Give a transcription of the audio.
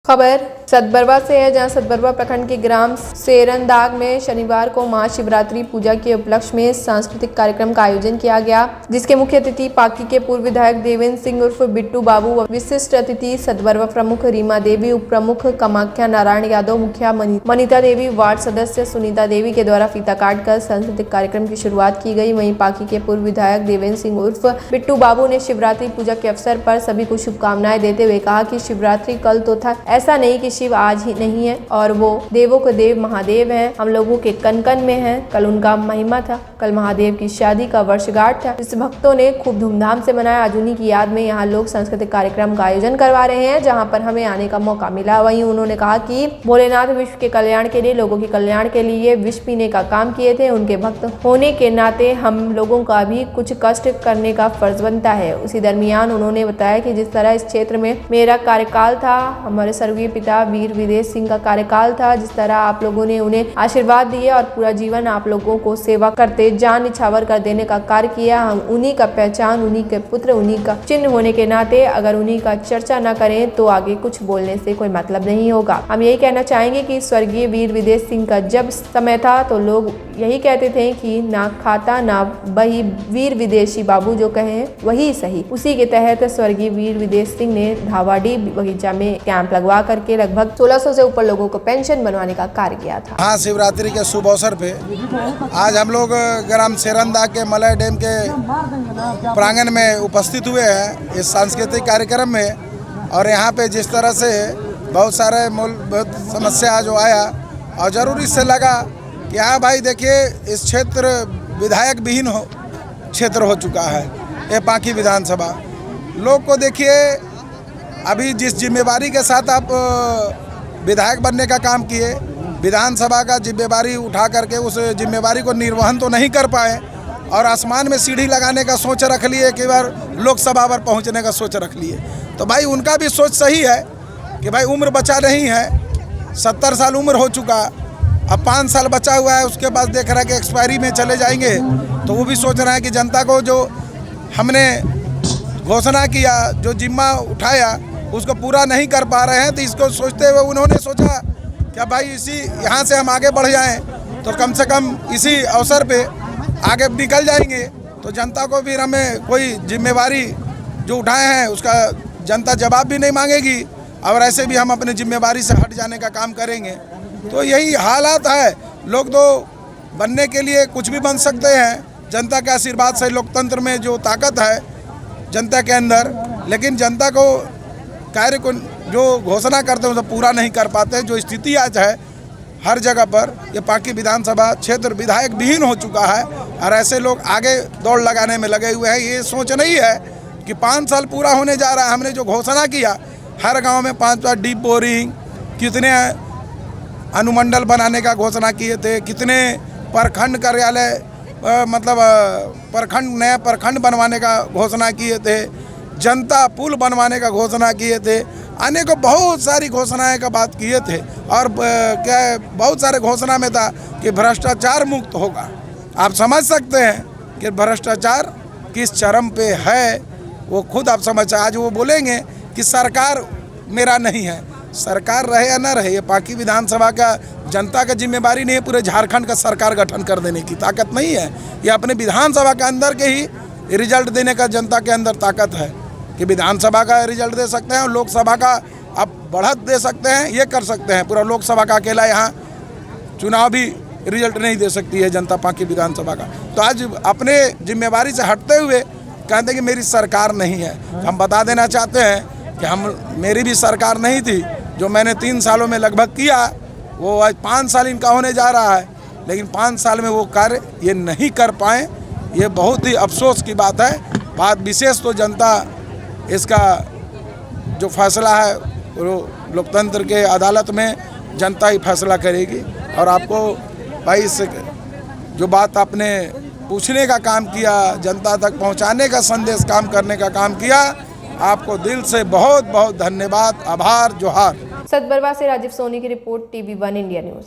खबर सतबरवा से है, जहां सतबरवा प्रखंड के ग्राम सेरनदाग में शनिवार को महाशिवरात्रि पूजा के उपलक्ष्य में सांस्कृतिक कार्यक्रम का आयोजन किया गया, जिसके मुख्य अतिथि पाकी के पूर्व विधायक देवेंद्र सिंह उर्फ बिट्टू बाबू व विशिष्ट अतिथि सतबरवा प्रमुख रीमा देवी, उप प्रमुख कामाख्या नारायण यादव, मुखिया मनीता देवी, वार्ड सदस्य सुनीता देवी के द्वारा फीता काट कर सांस्कृतिक कार्यक्रम की शुरुआत की गई। वहीं पाकी के पूर्व विधायक देवेंद्र सिंह उर्फ बिट्टू बाबू ने शिवरात्रि पूजा के अवसर पर सभी को शुभकामनाएं देते हुए कहा कि शिवरात्रि कल तो था, ऐसा नहीं कि शिव आज ही नहीं है और वो देवों के देव महादेव हैं, हम लोगों के कन कन में हैं। कल उनका महिमा था, कल महादेव की शादी का वर्षगांठ था, जिस भक्तों ने खूब धूमधाम से मनाया। आज उन्हीं की याद में यहाँ लोग सांस्कृतिक कार्यक्रम का आयोजन करवा रहे हैं, जहाँ पर हमें आने का मौका मिला। वहीं उन्होंने कहा कि भोलेनाथ विश्व के कल्याण के लिए, लोगों के कल्याण के लिए विष पीने का काम किए थे। उनके भक्त होने के नाते हम लोगों का भी कुछ कष्ट करने का फर्ज बनता है। उसी दरमियान उन्होंने बताया कि जिस तरह इस क्षेत्र में मेरा कार्यकाल था, हमारे स्वर्गीय पिता वीर विदेश सिंह का कार्यकाल था, जिस तरह आप लोगों ने उन्हें आशीर्वाद दिए और पूरा जीवन आप लोगों को सेवा करते जान निछावर कर देने का कार्य किया। हम उन्हीं का पहचान, उन्हीं के पुत्र, उन्हीं का चिन्ह होने के नाते अगर उन्हीं का चर्चा न करें तो आगे कुछ बोलने से कोई मतलब नहीं होगा। हम यही कहना चाहेंगे कि स्वर्गीय वीर विदेश सिंह का जब समय था तो लोग यही कहते थे कि ना खाता ना वही वीर विदेशी बाबू जो कहे वही सही। उसी के तहत स्वर्गीय वीर विदेश सिंह ने धावाडी बगीचा में कैंप लगवा करके लगभग 1600 से ऊपर लोगों को पेंशन बनवाने का कार्य किया था। हाँ, शिवरात्रि के शुभ अवसर पे आज हम लोग ग्राम सेरनदाग के मलय डैम के प्रांगण में उपस्थित हुए हैं इस सांस्कृतिक कार्यक्रम में। और यहाँ पे जिस तरह से बहुत सारे बहुत समस्या जो आया और जरूरी से लगा कि हाँ भाई देखिए, इस क्षेत्र विधायक विहीन क्षेत्र हो चुका है ये पाकी विधानसभा। लोग को देखिए, अभी जिस जिम्मेवारी के साथ आप विधायक बनने का काम किए, विधानसभा का जिम्मेवारी उठा करके उस जिम्मेवारी को निर्वहन तो नहीं कर पाए और आसमान में सीढ़ी लगाने का सोच रख लिए, कई बार लोकसभा पर पहुंचने का सोच रख लिए। तो भाई उनका भी सोच सही है कि भाई उम्र बचा नहीं है, 70 साल उम्र हो चुका, अब 5 साल बचा हुआ है, उसके बाद देख रहा है कि एक्सपायरी में चले जाएंगे। तो वो भी सोच रहा है कि जनता को जो हमने घोषणा किया, जो जिम्मा उठाया, उसको पूरा नहीं कर पा रहे हैं। तो इसको सोचते हुए उन्होंने सोचा कि भाई यहाँ से हम आगे बढ़ जाएं तो कम से कम इसी अवसर पे आगे निकल जाएंगे, तो जनता को भी हमें कोई जिम्मेवारी जो उठाए हैं उसका जनता जवाब भी नहीं मांगेगी और ऐसे भी हम अपने जिम्मेवारी से हट जाने का काम करेंगे। तो यही हालात है। लोग तो बनने के लिए कुछ भी बन सकते हैं, जनता के आशीर्वाद से, लोकतंत्र में जो ताकत है जनता के अंदर, लेकिन जनता को कार्य को जो घोषणा करते हैं उसे पूरा नहीं कर पाते। जो स्थिति आज है हर जगह पर, ये पाकी विधानसभा क्षेत्र विधायक विहीन हो चुका है और ऐसे लोग आगे दौड़ लगाने में लगे हुए हैं। ये सोच नहीं है कि 5 साल पूरा होने जा रहा है। हमने जो घोषणा किया, हर गांव में 5 डीप बोरिंग, कितने अनुमंडल बनाने का घोषणा किए थे, कितने प्रखंड कार्यालय नया प्रखंड बनवाने का घोषणा किए थे, जनता पुल बनवाने का घोषणा किए थे, अनेकों बहुत सारी घोषणाएं का बात किए थे। और क्या बहुत सारे घोषणा में था कि भ्रष्टाचार मुक्त होगा। आप समझ सकते हैं कि भ्रष्टाचार किस चरम पे है, वो खुद आप समझ। आज वो बोलेंगे कि सरकार मेरा नहीं है, सरकार रहे या ना रहे, ये पाकी विधानसभा का जनता का जिम्मेवारी नहीं है। पूरे झारखंड का सरकार गठन कर देने की ताकत नहीं है। ये अपने विधानसभा के अंदर के ही रिजल्ट देने का जनता के अंदर ताकत है कि विधानसभा का रिजल्ट दे सकते हैं और लोकसभा का आप बढ़त दे सकते हैं, ये कर सकते हैं। पूरा लोकसभा का अकेला यहाँ चुनाव भी रिजल्ट नहीं दे सकती है जनता पाकी विधानसभा का। तो आज अपने जिम्मेवारी से हटते हुए कहते हैं कि मेरी सरकार नहीं है। हम बता देना चाहते हैं कि मेरी भी सरकार नहीं थी। जो मैंने 3 सालों में लगभग किया, वो आज 5 साल इनका होने जा रहा है, लेकिन 5 साल में वो कार्य ये नहीं कर पाए। ये बहुत ही अफसोस की बात है। बात विशेष तो जनता इसका जो फैसला है वो लोकतंत्र के अदालत में जनता ही फैसला करेगी। और आपको भाई इस जो बात आपने पूछने का काम किया, जनता तक पहुंचाने का संदेश काम करने का काम किया, आपको दिल से बहुत बहुत धन्यवाद, आभार, जोहार। सतबरवा से राजीव सोनी की रिपोर्ट, TV1 इंडिया न्यूज़।